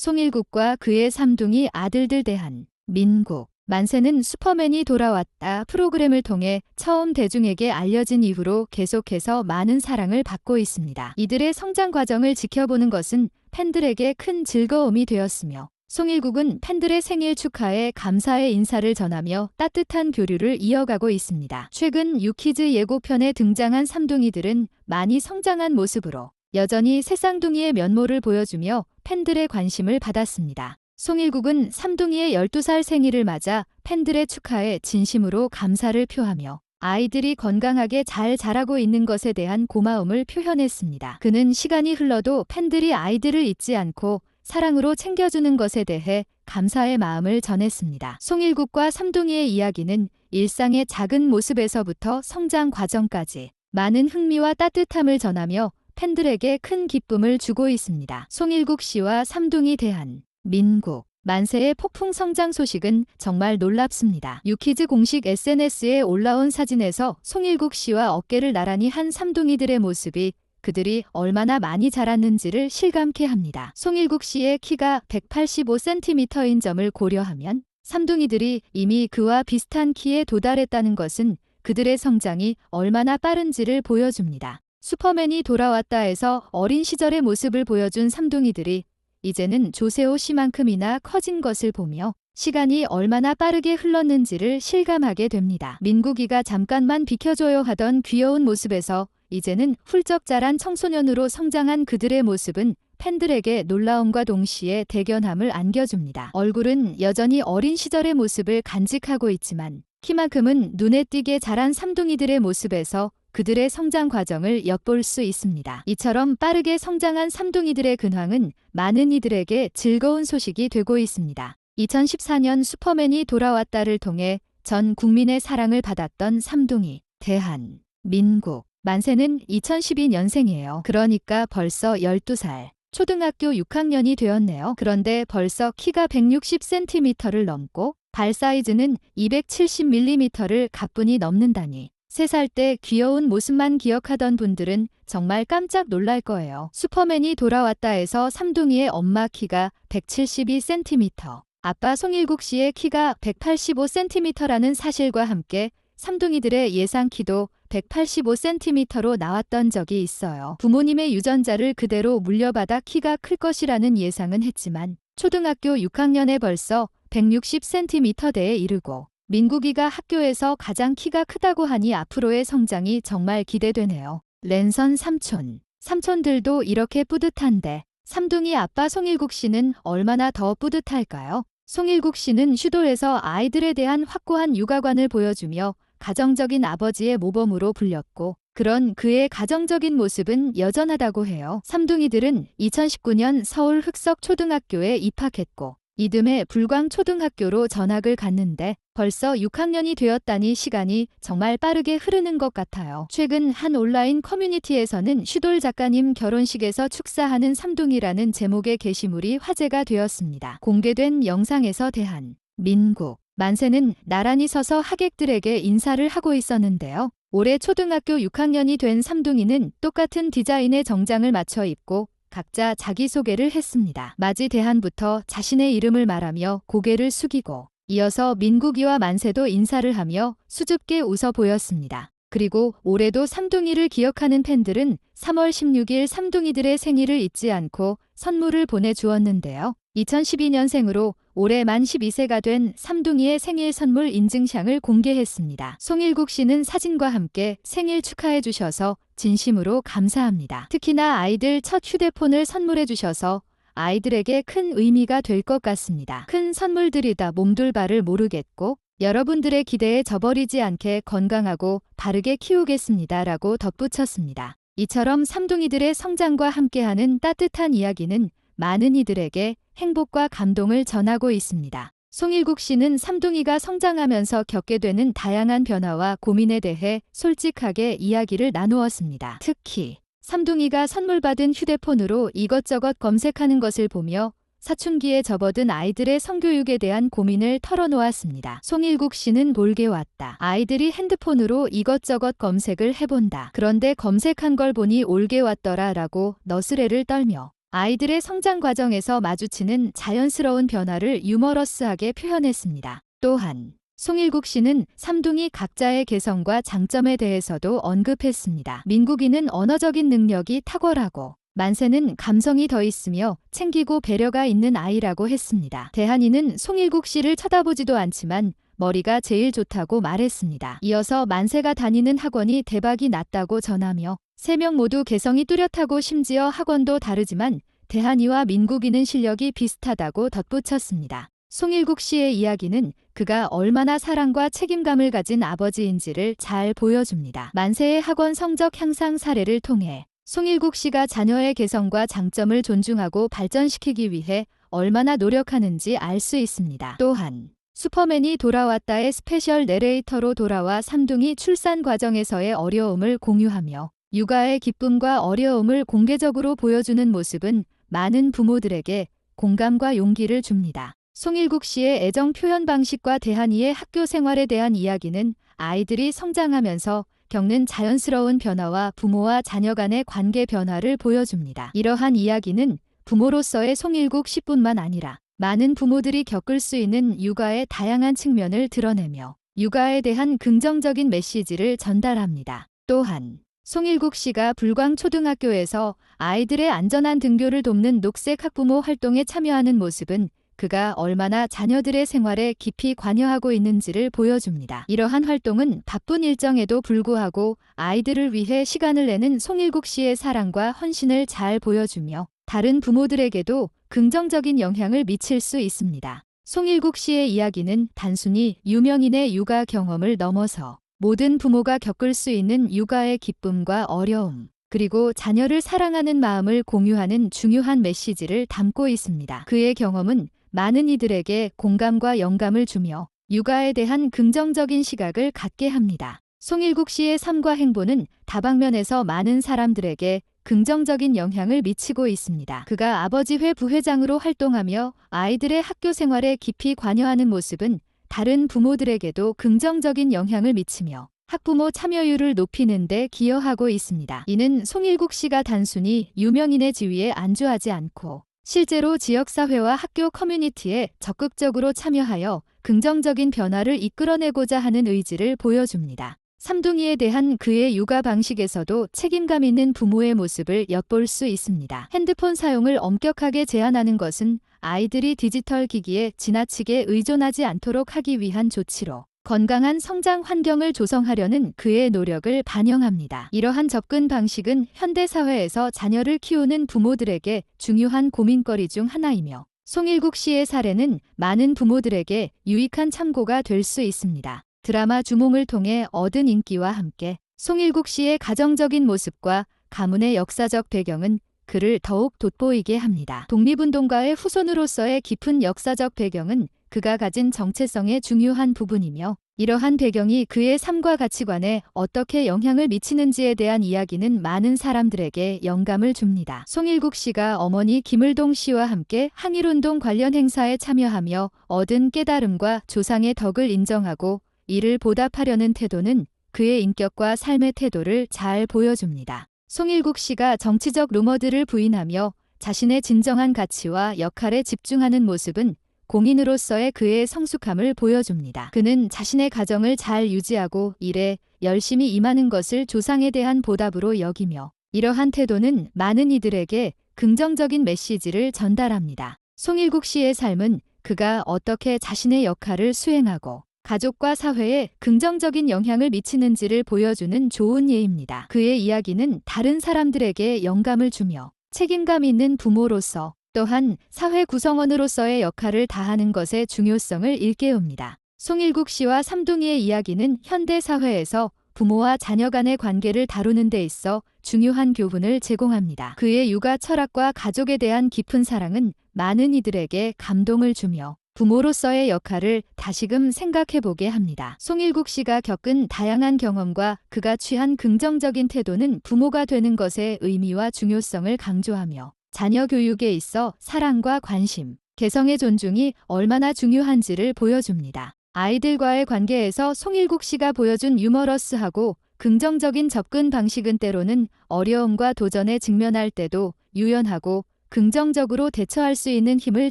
송일국과 그의 삼둥이 아들들 대한 민국. 만세는 슈퍼맨이 돌아왔다 프로그램을 통해 처음 대중에게 알려진 이후로 계속해서 많은 사랑을 받고 있습니다. 이들의 성장 과정을 지켜보는 것은 팬들에게 큰 즐거움이 되었으며 송일국은 팬들의 생일 축하에 감사의 인사를 전하며 따뜻한 교류를 이어가고 있습니다. 최근 유키즈 예고편에 등장한 삼둥이들은 많이 성장한 모습으로 여전히 새쌍둥이의 면모를 보여주며 팬들의 관심을 받았습니다. 송일국은 삼둥이의 12살 생일을 맞아 팬들의 축하에 진심으로 감사를 표하며 아이들이 건강하게 잘 자라고 있는 것에 대한 고마움을 표현했습니다. 그는 시간이 흘러도 팬들이 아이들을 잊지 않고 사랑으로 챙겨주는 것에 대해 감사의 마음을 전했습니다. 송일국과 삼둥이의 이야기는 일상의 작은 모습에서부터 성장 과정까지 많은 흥미와 따뜻함을 전하며 팬들에게 큰 기쁨을 주고 있습니다. 송일국 씨와 삼둥이 대한 민국. 만세의 폭풍 성장 소식은 정말 놀랍습니다. 유키즈 공식 SNS에 올라온 사진에서 송일국 씨와 어깨를 나란히 한 삼둥이들의 모습이 그들이 얼마나 많이 자랐는지를 실감케 합니다. 송일국 씨의 키가 185cm인 점을 고려하면 삼둥이들이 이미 그와 비슷한 키에 도달했다는 것은 그들의 성장이 얼마나 빠른지를 보여줍니다. 슈퍼맨이 돌아왔다에서 어린 시절의 모습을 보여준 삼둥이들이 이제는 조세호 씨만큼이나 커진 것을 보며 시간이 얼마나 빠르게 흘렀는지를 실감하게 됩니다. 민국이가 잠깐만 비켜줘요 하던 귀여운 모습에서 이제는 훌쩍 자란 청소년으로 성장한 그들의 모습은 팬들에게 놀라움과 동시에 대견함을 안겨줍니다. 얼굴은 여전히 어린 시절의 모습을 간직하고 있지만 키만큼은 눈에 띄게 자란 삼둥이들의 모습에서 그들의 성장 과정을 엿볼 수 있습니다. 이처럼 빠르게 성장한 삼둥이들의 근황은 많은 이들에게 즐거운 소식이 되고 있습니다. 2014년 슈퍼맨이 돌아왔다를 통해 전 국민의 사랑을 받았던 삼둥이 대한 민국. 만세는 2012년생이에요. 그러니까 벌써 12살. 초등학교 6학년이 되었네요. 그런데 벌써 키가 160cm를 넘고 발 사이즈는 270mm를 가뿐히 넘는다니. 3살 때 귀여운 모습만 기억하던 분들은 정말 깜짝 놀랄 거예요. 슈퍼맨이 돌아왔다에서 삼둥이의 엄마 키가 172cm, 아빠 송일국 씨의 키가 185cm라는 사실과 함께 삼둥이들의 예상 키도 185cm로 나왔던 적이 있어요. 부모님의 유전자를 그대로 물려받아 키가 클 것이라는 예상은 했지만 초등학교 6학년에 벌써 160cm대에 이르고 민국이가 학교에서 가장 키가 크다고 하니 앞으로의 성장이 정말 기대되네요. 랜선 삼촌. 삼촌들도 이렇게 뿌듯한데 삼둥이 아빠 송일국 씨는 얼마나 더 뿌듯할까요? 송일국 씨는 슈돌에서 아이들에 대한 확고한 육아관을 보여주며 가정적인 아버지의 모범으로 불렸고 그런 그의 가정적인 모습은 여전하다고 해요. 삼둥이들은 2019년 서울 흑석초등학교에 입학했고 이듬해 불광초등학교로 전학을 갔는데 벌써 6학년이 되었다니 시간이 정말 빠르게 흐르는 것 같아요. 최근 한 온라인 커뮤니티에서는 슈돌 작가님 결혼식에서 축사하는 삼둥이라는 제목의 게시물이 화제가 되었습니다. 공개된 영상에서 대한 민국. 만세는 나란히 서서 하객들에게 인사를 하고 있었는데요. 올해 초등학교 6학년이 된 삼둥이는 똑같은 디자인의 정장을 맞춰 입고 각자 자기소개를 했습니다. 맞이 대한부터 자신의 이름을 말하며 고개를 숙이고 이어서 민국이와 만세도 인사를 하며 수줍게 웃어 보였습니다. 그리고 올해도 삼둥이를 기억하는 팬들은 3월 16일 삼둥이들의 생일을 잊지 않고 선물을 보내주었는데요. 2012년생으로 올해 만 12세가 된 삼둥이의 생일 선물 인증샷을 공개했습니다. 송일국 씨는 사진과 함께 생일 축하해 주셔서 진심으로 감사합니다. 특히나 아이들 첫 휴대폰을 선물해 주셔서 아이들에게 큰 의미가 될 것 같습니다. 큰 선물들이다 몸둘 바를 모르겠고 여러분들의 기대에 저버리지 않게 건강하고 바르게 키우겠습니다. 라고 덧붙였습니다. 이처럼 삼둥이들의 성장과 함께하는 따뜻한 이야기는 많은 이들에게 행복과 감동을 전하고 있습니다. 송일국 씨는 삼둥이가 성장하면서 겪게 되는 다양한 변화와 고민에 대해 솔직하게 이야기를 나누었습니다. 특히 삼둥이가 선물 받은 휴대폰으로 이것저것 검색하는 것을 보며 사춘기에 접어든 아이들의 성교육에 대한 고민을 털어놓았습니다. 송일국 씨는 몰게 왔다. 아이들이 핸드폰으로 이것저것 검색을 해본다. 그런데 검색한 걸 보니 올게 왔더라 라고 너스레를 떨며 아이들의 성장 과정에서 마주치는 자연스러운 변화를 유머러스하게 표현했습니다. 또한 송일국 씨는 삼둥이 각자의 개성과 장점에 대해서도 언급했습니다. 민국이는 언어적인 능력이 탁월하고 만세는 감성이 더 있으며 챙기고 배려가 있는 아이라고 했습니다. 대한이는 송일국 씨를 쳐다보지도 않지만 머리가 제일 좋다고 말했습니다. 이어서 만세가 다니는 학원이 대박이 났다고 전하며 3명 모두 개성이 뚜렷하고 심지어 학원도 다르지만 대한이와 민국이는 실력이 비슷하다고 덧붙였습니다. 송일국 씨의 이야기는 그가 얼마나 사랑과 책임감을 가진 아버지인지를 잘 보여줍니다. 만세의 학원 성적 향상 사례를 통해 송일국 씨가 자녀의 개성과 장점을 존중하고 발전시키기 위해 얼마나 노력하는지 알 수 있습니다. 또한 슈퍼맨이 돌아왔다의 스페셜 내레이터로 돌아와 삼둥이 출산 과정에서의 어려움을 공유하며 육아의 기쁨과 어려움을 공개적으로 보여주는 모습은 많은 부모들에게 공감과 용기를 줍니다. 송일국 씨의 애정 표현 방식과 대한이의 학교 생활에 대한 이야기는 아이들이 성장하면서 겪는 자연스러운 변화와 부모와 자녀 간의 관계 변화를 보여줍니다. 이러한 이야기는 부모로서의 송일국 씨뿐만 아니라 많은 부모들이 겪을 수 있는 육아의 다양한 측면을 드러내며 육아에 대한 긍정적인 메시지를 전달합니다. 또한 송일국 씨가 불광초등학교에서 아이들의 안전한 등교를 돕는 녹색 학부모 활동에 참여하는 모습은 그가 얼마나 자녀들의 생활에 깊이 관여하고 있는지를 보여줍니다. 이러한 활동은 바쁜 일정에도 불구하고 아이들을 위해 시간을 내는 송일국 씨의 사랑과 헌신을 잘 보여주며 다른 부모들에게도 긍정적인 영향을 미칠 수 있습니다. 송일국 씨의 이야기는 단순히 유명인의 육아 경험을 넘어서 모든 부모가 겪을 수 있는 육아의 기쁨과 어려움, 그리고 자녀를 사랑하는 마음을 공유하는 중요한 메시지를 담고 있습니다. 그의 경험은 많은 이들에게 공감과 영감을 주며 육아에 대한 긍정적인 시각을 갖게 합니다. 송일국 씨의 삶과 행보는 다방면에서 많은 사람들에게 긍정적인 영향을 미치고 있습니다. 그가 아버지회 부회장으로 활동하며 아이들의 학교 생활에 깊이 관여하는 모습은 다른 부모들에게도 긍정적인 영향을 미치며 학부모 참여율을 높이는 데 기여하고 있습니다. 이는 송일국 씨가 단순히 유명인의 지위에 안주하지 않고 실제로 지역사회와 학교 커뮤니티에 적극적으로 참여하여 긍정적인 변화를 이끌어내고자 하는 의지를 보여줍니다. 삼둥이에 대한 그의 육아 방식에서도 책임감 있는 부모의 모습을 엿볼 수 있습니다. 핸드폰 사용을 엄격하게 제한하는 것은 아이들이 디지털 기기에 지나치게 의존하지 않도록 하기 위한 조치로 건강한 성장 환경을 조성하려는 그의 노력을 반영합니다. 이러한 접근 방식은 현대사회에서 자녀를 키우는 부모들에게 중요한 고민거리 중 하나이며 송일국 씨의 사례는 많은 부모들에게 유익한 참고가 될 수 있습니다. 드라마 주몽을 통해 얻은 인기와 함께 송일국 씨의 가정적인 모습과 가문의 역사적 배경은 그를 더욱 돋보이게 합니다. 독립운동가의 후손으로서의 깊은 역사적 배경은 그가 가진 정체성의 중요한 부분이며 이러한 배경이 그의 삶과 가치관에 어떻게 영향을 미치는지에 대한 이야기는 많은 사람들에게 영감을 줍니다. 송일국 씨가 어머니 김을동 씨와 함께 항일운동 관련 행사에 참여하며 얻은 깨달음과 조상의 덕을 인정하고 이를 보답하려는 태도는 그의 인격과 삶의 태도를 잘 보여줍니다. 송일국 씨가 정치적 루머들을 부인하며 자신의 진정한 가치와 역할에 집중하는 모습은 공인으로서의 그의 성숙함을 보여줍니다. 그는 자신의 가정을 잘 유지하고 일에 열심히 임하는 것을 조상에 대한 보답으로 여기며 이러한 태도는 많은 이들에게 긍정적인 메시지를 전달합니다. 송일국 씨의 삶은 그가 어떻게 자신의 역할을 수행하고 가족과 사회에 긍정적인 영향을 미치는지를 보여주는 좋은 예입니다. 그의 이야기는 다른 사람들에게 영감을 주며 책임감 있는 부모로서 또한 사회 구성원으로서의 역할을 다하는 것의 중요성을 일깨웁니다. 송일국 씨와 삼둥이의 이야기는 현대 사회에서 부모와 자녀 간의 관계를 다루는 데 있어 중요한 교훈을 제공합니다. 그의 육아 철학과 가족에 대한 깊은 사랑은 많은 이들에게 감동을 주며 부모로서의 역할을 다시금 생각해보게 합니다. 송일국 씨가 겪은 다양한 경험과 그가 취한 긍정적인 태도는 부모가 되는 것의 의미와 중요성을 강조하며 자녀 교육에 있어 사랑과 관심, 개성의 존중이 얼마나 중요한지를 보여줍니다. 아이들과의 관계에서 송일국 씨가 보여준 유머러스하고 긍정적인 접근 방식은 때로는 어려움과 도전에 직면할 때도 유연하고 긍정적으로 대처할 수 있는 힘을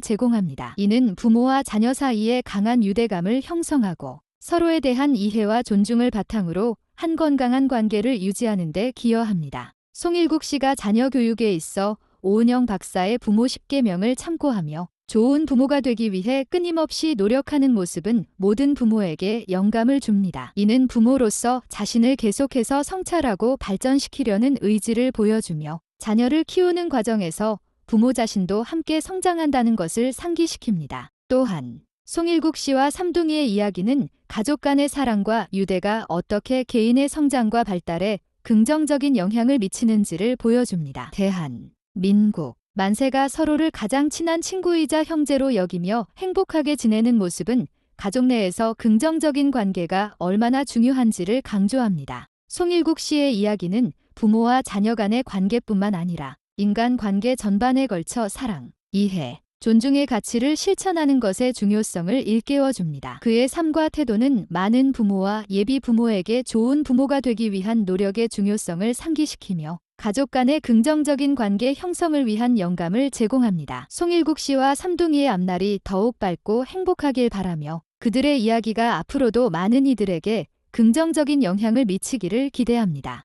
제공합니다. 이는 부모와 자녀 사이에 강한 유대감을 형성하고 서로에 대한 이해와 존중을 바탕으로 한 건강한 관계를 유지하는 데 기여합니다. 송일국 씨가 자녀 교육에 있어 오은영 박사의 부모 10계명을 참고하며 좋은 부모가 되기 위해 끊임없이 노력하는 모습은 모든 부모에게 영감을 줍니다. 이는 부모로서 자신을 계속해서 성찰하고 발전시키려는 의지를 보여주며 자녀를 키우는 과정에서 부모 자신도 함께 성장한다는 것을 상기시킵니다. 또한 송일국 씨와 삼둥이의 이야기는 가족 간의 사랑과 유대가 어떻게 개인의 성장과 발달에 긍정적인 영향을 미치는지를 보여줍니다. 대한민국 만세가 서로를 가장 친한 친구이자 형제로 여기며 행복하게 지내는 모습은 가족 내에서 긍정적인 관계가 얼마나 중요한지를 강조합니다. 송일국 씨의 이야기는 부모와 자녀 간의 관계뿐만 아니라 인간 관계 전반에 걸쳐 사랑, 이해, 존중의 가치를 실천하는 것의 중요성을 일깨워줍니다. 그의 삶과 태도는 많은 부모와 예비 부모에게 좋은 부모가 되기 위한 노력의 중요성을 상기시키며 가족 간의 긍정적인 관계 형성을 위한 영감을 제공합니다. 송일국 씨와 삼둥이의 앞날이 더욱 밝고 행복하길 바라며 그들의 이야기가 앞으로도 많은 이들에게 긍정적인 영향을 미치기를 기대합니다.